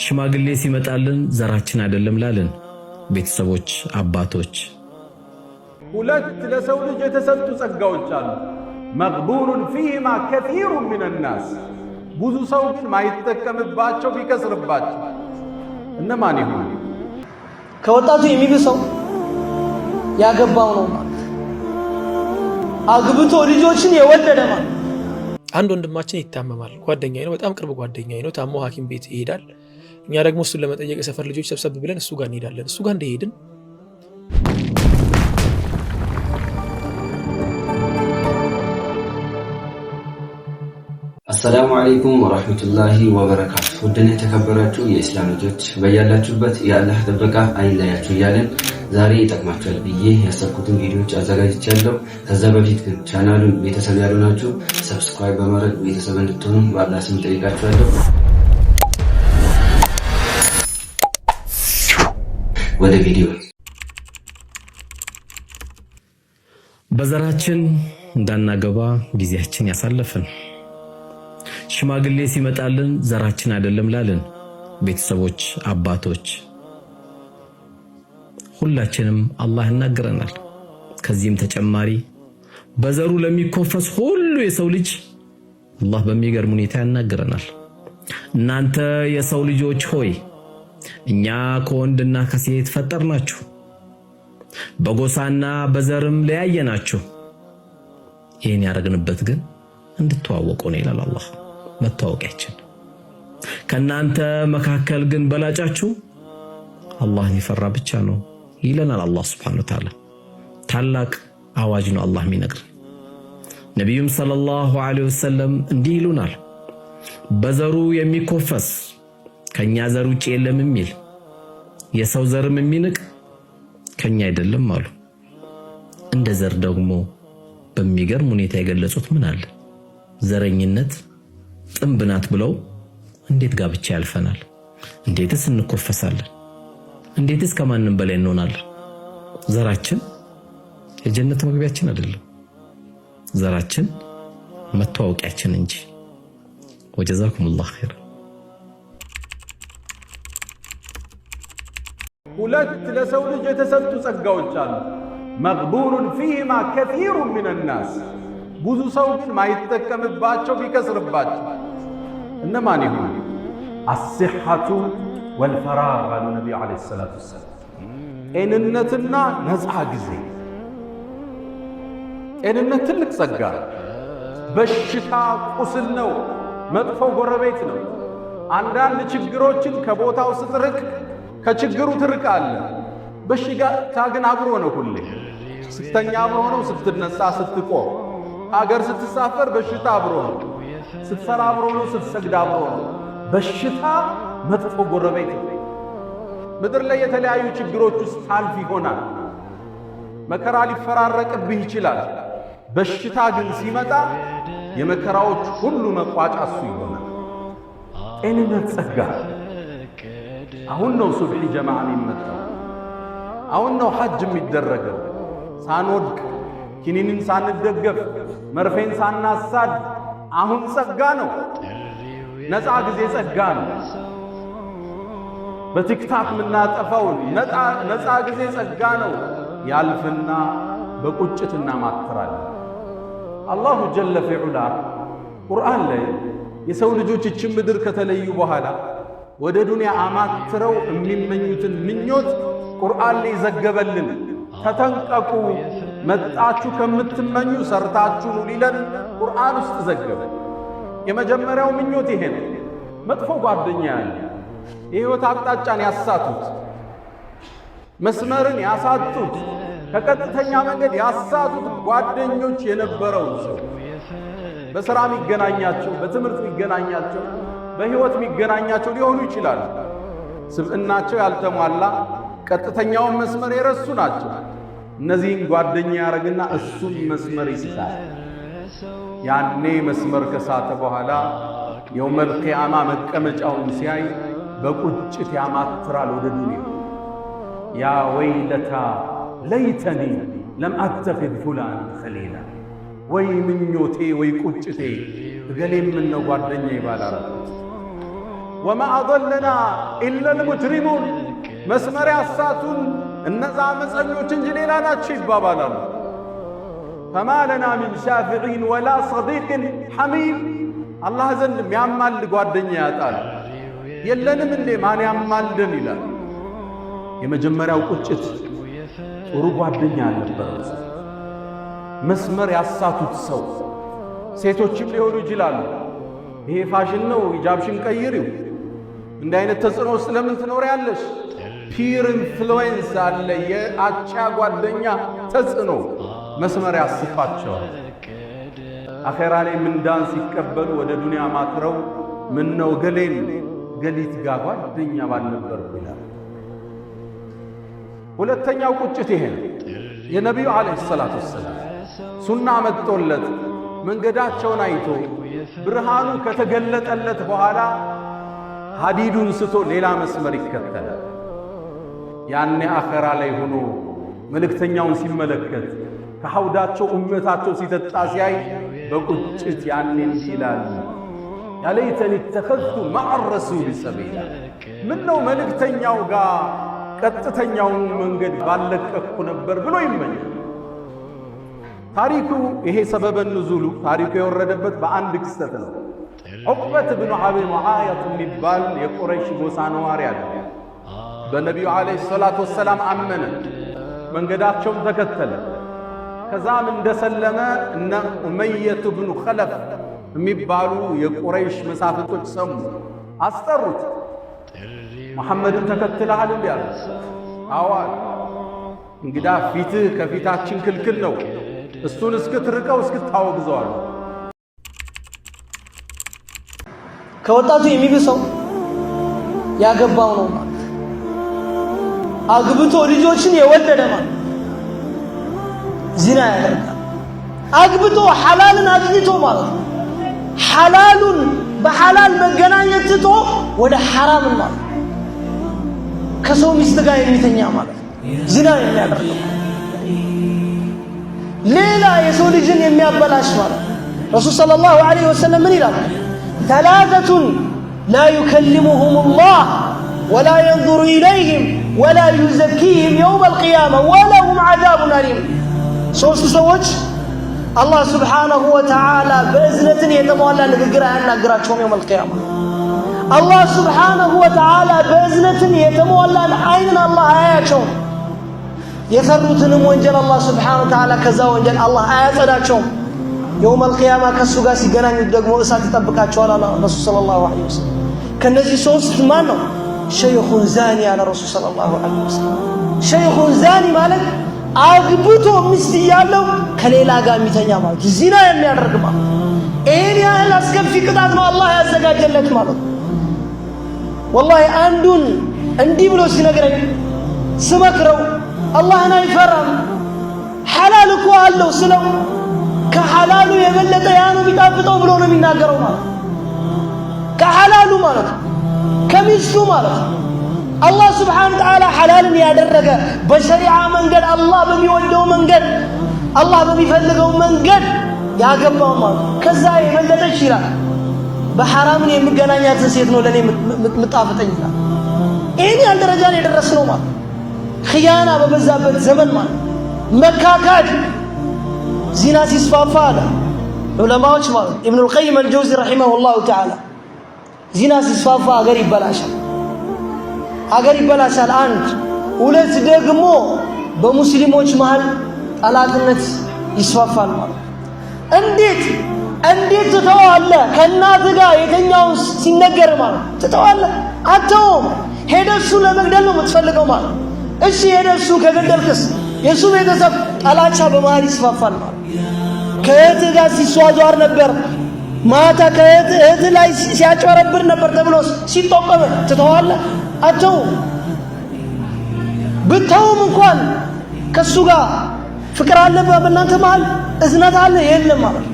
ሽማግሌ ሲመጣልን ዘራችን አይደለም ላልን ቤተሰቦች አባቶች ሁለት ለሰው ልጅ የተሰጡ ጸጋዎች አሉ መግቡኑን ፊህማ ከሲሩ ሚን الناس ብዙ ሰው ግን ማይተከምባቸው ቢከስርባቸው እነማን ይሆኑ ከወጣቱ የሚብሰው ያገባው ነው ማለት አግብቶ ልጆችን የወለደ ማለት አንድ ወንድማችን ይታመማል ጓደኛዬ ነው በጣም ቅርብ ጓደኛዬ ነው ታሞ ሐኪም ቤት ይሄዳል እኛ ደግሞ እሱን ለመጠየቅ የሰፈር ልጆች ሰብሰብ ብለን እሱ ጋር እንሄዳለን እሱ ጋር እንደሄድን السلام عليكم ورحمة الله وبركاته ودنا የተከበራችሁ የእስላም ልጆች በያላችሁበት የአላህ ጥበቃ አይለያችሁ ያለን ዛሬ ይጠቅማችኋል ብዬ ያሰብኩትን ቪዲዮዎች አዘጋጅቻለሁ ከዛ በፊት ግን ቻናሉን ቤተሰብ ያሉናችሁ ሰብስክራይብ በማድረግ ቤተሰብ እንድትሆኑ በአላህ ስም ጠይቃችኋለሁ ወደ ቪዲዮ በዘራችን እንዳናገባ ጊዜያችን ያሳለፈን ሽማግሌ ሲመጣልን ዘራችን አይደለም ላልን ቤተሰቦች አባቶች ሁላችንም አላህ እናገረናል ከዚህም ተጨማሪ በዘሩ ለሚኮፈስ ሁሉ የሰው ልጅ አላህ በሚገርም ሁኔታ ያናገረናል እናንተ የሰው ልጆች ሆይ እኛ ከወንድና ከሴት ፈጠርናችሁ በጎሳና በዘርም ለያየናችሁ ይሄን ያረግንበት ግን እንድትዋወቁ ነው ይላል አላህ መታወቂያችን ከናንተ መካከል ግን በላጫችሁ አላህን ይፈራ ብቻ ነው ይለናል አላህ Subhanahu Wa Ta'ala ታላቅ አዋጅ ነው አላህ የሚነግር ነብዩም ሰለላሁ ዐለይሂ ወሰለም እንዲህ ይሉናል በዘሩ የሚኮፈስ ከኛ ዘር ውጪ የለም የሚል የሰው ዘርም የሚንቅ ከኛ አይደለም አሉ እንደ ዘር ደግሞ በሚገርም ሁኔታ የገለጹት ምን አለ ዘረኝነት ጥምብናት ብለው እንዴት ጋብቻ ያልፈናል እንዴትስ እንኮፈሳለን እንዴትስ ከማንም በላይ እንሆናለን ዘራችን የጀነት መግቢያችን አይደለም ዘራችን መተዋወቂያችን እንጂ ወጀዛኩሙላህ ኸይር ሁለት ለሰው ልጅ የተሰጡ ጸጋዎች አሉ መግቡኑን ፊህማ ከሲሩ ሚን الناس ብዙ ሰው ግን ማይተከምባቸው ቢከስርባቸው እነማን ይሆኑ الصحة والفراغ قال النبي عليه الصلاة والسلام ጤንነትና ነፃ ጊዜ ጤንነት ትልቅ ጸጋ በሽታ ቁስል ነው መጥፎ ጎረቤት ነው አንዳንድ ችግሮችን ከቦታው ስትርቅ ከችግሩ ትርቃለህ በሽታ ግን አብሮ ነው ሁሌ ስተኛ አብሮ ነው ስትነሳ ስትቆም አገር ስትሳፈር በሽታ አብሮ ነው ስትሰራ አብሮ ነው ስትሰግድ አብሮ ነው በሽታ መጥፎ ጎረቤት ምድር ላይ የተለያዩ ችግሮች ውስጥ ታልፍ ይሆናል መከራ ሊፈራረቅብህ ይችላል በሽታ ግን ሲመጣ የመከራዎች ሁሉ መቋጫ እሱ ይሆናል ጤንነት ጸጋ አሁን ነው ሱብሒ ጀማዓ የሚመጣው አሁን ነው ሐጅ የሚደረገው ሳንወድቅ ኪኒንን ሳንደገፍ መርፌን ሳናሳድ አሁን ጸጋ ነው ነፃ ጊዜ ጸጋ ነው በቲክታክ ምናጠፋው ነፃ ጊዜ ጸጋ ነው ያልፍና በቁጭትና ማትራለን አላሁ ጀለ ፊዑላ ቁርአን ላይ የሰው ልጆች እቺ ምድር ከተለዩ በኋላ ወደ ዱንያ አማትረው የሚመኙትን ምኞት ቁርአን ላይ ዘገበልን ተጠንቀቁ መጣችሁ ከምትመኙ ሰርታችሁ ሊለን ቁርአን ውስጥ ዘገበ የመጀመሪያው ምኞት ይሄ ነው መጥፎ ጓደኛ ያለ የህይወት አቅጣጫን ያሳቱት መስመርን ያሳጡት ከቀጥተኛ መንገድ ያሳቱት ጓደኞች የነበረው ሰው በሥራ የሚገናኛቸው በትምህርት የሚገናኛቸው በህይወት የሚገናኛቸው ሊሆኑ ይችላል ስብዕናቸው ያልተሟላ ቀጥተኛውን መስመር የረሱ ናቸው እነዚህን ጓደኛ ያረግና እሱን መስመር ይስታል ያኔ መስመር ከሳተ በኋላ የውመል ቂያማ መቀመጫውን ሲያይ በቁጭት ያማትራል ወደ ዱንያ ያ ወይለታ ለይተኒ ለም አተኺዝ ፉላን ኸሊላ ወይ ምኞቴ ወይ ቁጭቴ እገሌ ምን ነው ጓደኛ ይባላል وما أضلنا إلا المجرمون مسمر يساتون النزع مسألة تنجلينا ناتشي بابانا فما لنا من شافعين ولا صديق حميم الله زند ميعمال لقوادنيا تعالى يلنا من لي ماني عمال دنيلا يمجمرا وقجت ورقوادنيا لبرز مسمر يساتو تسو ሴቶችም ሊሆኑ ይችላሉ ይሄ ፋሽን ነው ሂጃብሽን ቀይሪው እንደ አይነት ተጽዕኖ ስለምን ትኖሪያለሽ ፒር ኢንፍሉዌንስ አለ የአቻ ጓደኛ ተጽዕኖ መስመር ያስፋቸዋል አኺራ ላይ ምንዳን ሲቀበሉ ወደ ዱንያ ማክረው ምን ነው ገሊት ጋር ጓደኛ ባልነበርኩ ይላል ሁለተኛው ቁጭት ይሄ የነብዩ አለይሂ ሰላቱ ወሰለም ሱና መጥቶለት መንገዳቸውን አይቶ ብርሃኑ ከተገለጠለት በኋላ ሐዲዱን ስቶ ሌላ መስመር ይከተላል ያኔ አኺራ ላይ ሆኖ መልእክተኛውን ሲመለከት ከሐውዳቸው ኡመታቸው ሲተጣ ሲያይ በቁጭት ያኔ ይላል ያለይተኒ ተኸذቱ مع الرسول سبيلا ምን ነው መልእክተኛው ጋር ቀጥተኛውን መንገድ ባለቀኩ ነበር ብሎ ይመኛል ታሪኩ ይሄ ሰበበ ንዙሉ ታሪኩ የወረደበት በአንድ ክስተት ነው ዑቅበት ኢብኑ አቢ ሙዓያት የሚባል የቁረይሽ ጎሳ ነዋሪ አለ በነብዩ አለይሂ ሰላቱ ወሰላም አመነ መንገዳቸውን ተከተለ ከዛም እንደሰለመ እነ ኡመይየት ኢብኑ ኸለፍ የሚባሉ የቁረይሽ መሳፍንቶች ሰሙ አስጠሩት መሐመድን ተከትለሃል እንዲያለ አዋል እንግዳ ፊትህ ከፊታችን ክልክል ነው እሱን እስክትርቀው እስክታወግዘዋል ከወጣቱ የሚብሰው ያገባው ነው ማለት አግብቶ ልጆችን የወለደ ማለት ዚና ያደርጋል አግብቶ ሐላልን አግኝቶ ማለት ሐላሉን በሐላል መገናኘት ትቶ ወደ ሐራም ማለት ከሰው ሚስት ጋር የሚተኛ ማለት ዚና የሚያደርገው ሌላ የሰው ልጅን የሚያበላሽ ማለት ረሱል ሰለላሁ ዐለይሂ ወሰለም ምን ይላል ثلاثة لا يكلمهم الله ولا ينظر إليهم ولا يزكيهم يوم القيامة ولهم عذاب أليم ሶስት ሰዎች አላህ ሱብሓነሁ ወተዓላ በእዝነትን የተሟላ ንግግር አያናግራቸውም يوم القيامة አላህ ሱብሓነሁ ወተዓላ በእዝነትን የተሟላ አይንን አላህ አያያቸውም የሰሩትንም ወንጀል አላህ ሱብሓነሁ ወተዓላ ከዛ ወንጀል አላህ አያጸዳቸውም يوم القيامة ከሱ ጋር ሲገናኙ ደግሞ እሳት ይጠብቃቸዋል አለ ረሱል ሰለላሁ ዐለይሂ ወሰለም ከነዚህ ሶስት ማን ነው ሸይኹን ዛኒ አለ ረሱል ሰለላሁ ዐለይሂ ወሰለም ሸይኹን ዛኒ ማለት አግብቶ ሚስት ያለው ከሌላ ጋር የሚተኛ ማለት ዚና የሚያደርግ ማለት ይሄን ያህል አስከፊ ቅጣት ነው አላህ ያዘጋጀለት ማለት ወላሂ አንዱን እንዲህ ብሎ ሲነግረኝ ስመክረው አላህን አይፈራም ሐላል እኮ አለው ስለው ከሐላሉ የበለጠ ያ ነው የሚጣፍጠው ብሎ ነው የሚናገረው ማለት ከሐላሉ ማለት ከሚስቱ ማለት አላህ ሱብሓነሁ ወተዓላ ሐላልን ያደረገ በሸሪዓ መንገድ አላህ በሚወደው መንገድ አላህ በሚፈልገው መንገድ ያገባው ማለት ከዛ የበለጠ ይችላል በሐራም የሚገናኛትን ሴት ነው ለኔ ምጣፍጠኝ ይላል ይሄን ያህል ደረጃ ላይ የደረስነው ማለት ኺያና በበዛበት ዘመን ማለት መካካድ ዚና ሲስፋፋ አለ ዑለማዎች ማለት ኢብኑል ቀይም አልጀውዚ ረሂመሁላሁ ተዓላ ዚና ሲስፋፋ አገር ይበላሻል አንድ ሁለት ደግሞ በሙስሊሞች መሃል ጠላትነት ይስፋፋል ማለት እንዴት ትተዋለህ ከእናት ጋር የተኛውን ሲነገር ማለት ትተዋለህ አተውም ሄደሱ ለመግደል ነው የምትፈልገው ማለት እሺ ሄደሱ ከገደልክስ የሱ ቤተሰብ ጠላቻ በመሃል ይስፋፋል ማለት ከእህት ጋር ሲሷዟር ነበር ማታ ከእህት ላይ ሲያጨረብር ነበር ተብሎ ሲጠቆም ትተዋለህ አተውም ብታውም እንኳን ከሱ ጋር ፍቅር አለ በእናንተ መሃል እዝነት አለ የለም ማለት